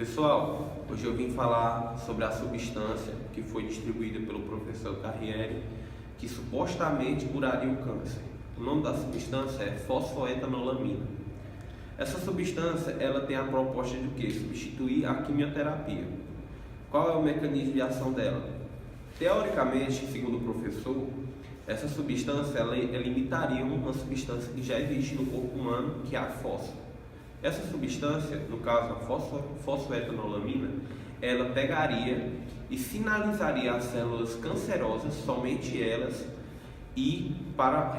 Pessoal, hoje eu vim falar sobre a substância que foi distribuída pelo professor Carriere, que supostamente curaria o câncer. O nome da substância é fosfoetanolamina. Essa substância ela tem a proposta de quê? Substituir a quimioterapia. Qual é o mecanismo de ação dela? Teoricamente, segundo o professor, essa substância ela imitaria uma substância que já existe no corpo humano, que é a fósforo. Essa substância, no caso a fosfoetanolamina, ela pegaria e sinalizaria as células cancerosas, somente elas, e para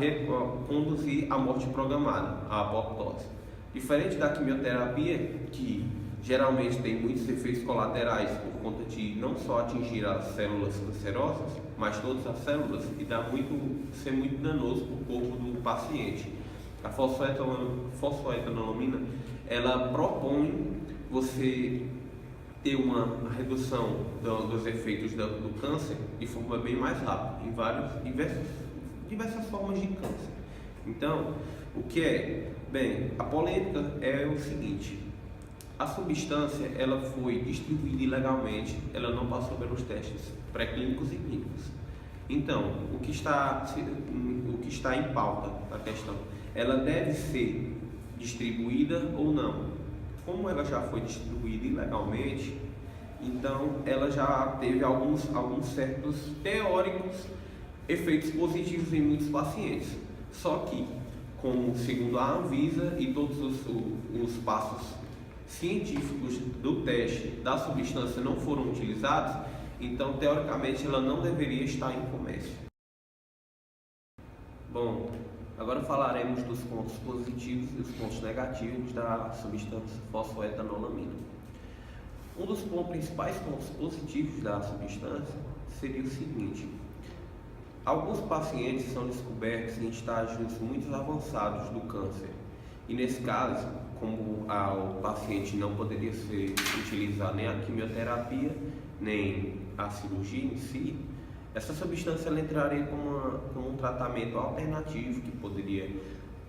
conduzir a morte programada, a apoptose. Diferente da quimioterapia, que geralmente tem muitos efeitos colaterais por conta de não só atingir as células cancerosas, mas todas as células, e ser muito danoso para o corpo do paciente. A fosfoetanolamina ela propõe você ter uma redução dos efeitos do câncer de forma bem mais rápida, em diversas formas de câncer. Então, o que é? Bem, a polêmica é o seguinte: a substância ela foi distribuída ilegalmente, ela não passou pelos testes pré-clínicos e clínicos. Então, o que está em pauta a questão, ela deve ser distribuída ou não? Como ela já foi distribuída ilegalmente, então ela já teve alguns certos teóricos efeitos positivos em muitos pacientes. Só que, como segundo a Anvisa e todos os passos científicos do teste da substância não foram utilizados, então teoricamente ela não deveria estar em comércio. Bom, agora falaremos dos pontos positivos e os pontos negativos da substância fosfoetanolamina. Um dos principais pontos positivos da substância seria o seguinte: alguns pacientes são descobertos em estágios muito avançados do câncer, e nesse caso, como o paciente não poderia utilizar nem a quimioterapia, nem a cirurgia em si, essa substância ela entraria como um tratamento alternativo que poderia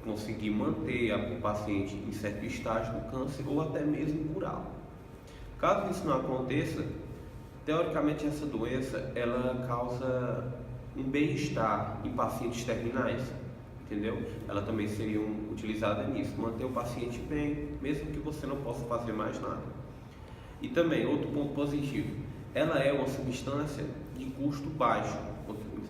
conseguir manter o paciente em certo estágio do câncer ou até mesmo curá-lo. Caso isso não aconteça, teoricamente essa doença ela causa um bem-estar em pacientes terminais, entendeu? Ela também seria utilizada nisso, manter o paciente bem, mesmo que você não possa fazer mais nada. E também, outro ponto positivo, ela é uma substância de custo baixo.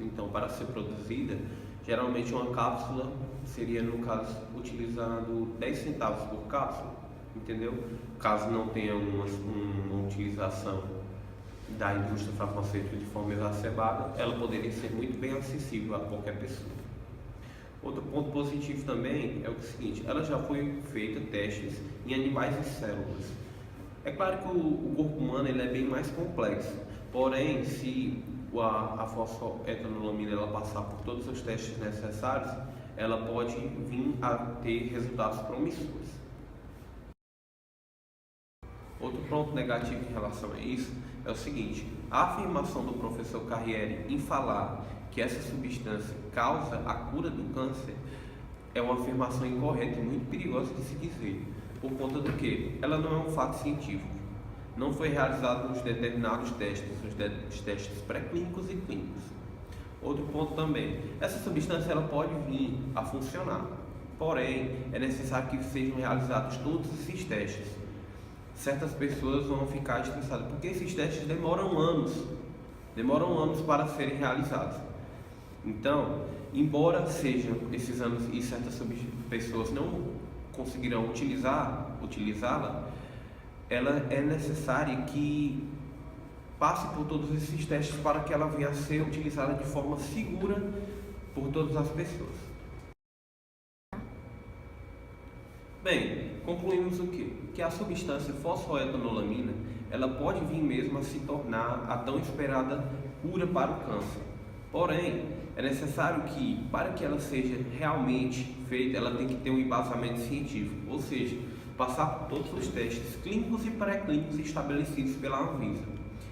Então, para ser produzida, geralmente uma cápsula seria, no caso, utilizando 10 centavos por cápsula, entendeu? Caso não tenha uma utilização da indústria farmacêutica de forma exacerbada, ela poderia ser muito bem acessível a qualquer pessoa. Outro ponto positivo também é o seguinte: ela já foi feita testes em animais e células. É claro que o corpo humano ele é bem mais complexo, porém, se a fosfoetanolamina ela passar por todos os testes necessários, ela pode vir a ter resultados promissores. Outro ponto negativo em relação a isso é o seguinte: a afirmação do professor Carriere em falar que essa substância causa a cura do câncer é uma afirmação incorreta e muito perigosa de se dizer. Por conta do que? Ela não é um fato científico. Não foi realizado nos determinados testes, os testes pré-clínicos e clínicos. Outro ponto também: essa substância ela pode vir a funcionar, porém é necessário que sejam realizados todos esses testes. Certas pessoas vão ficar estressadas porque esses testes demoram anos para serem realizados. Então, embora sejam esses anos e certas pessoas não conseguirão utilizá-la, ela é necessária que passe por todos esses testes para que ela venha a ser utilizada de forma segura por todas as pessoas. Bem, concluímos o quê? Que a substância fosfoetanolamina ela pode vir mesmo a se tornar a tão esperada cura para o câncer. Porém, é necessário que, para que ela seja realmente feita, ela tem que ter um embasamento científico, ou seja, passar por todos os testes clínicos e pré-clínicos estabelecidos pela Anvisa,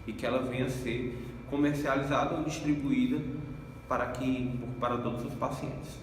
e que ela venha a ser comercializada ou distribuída para todos os pacientes.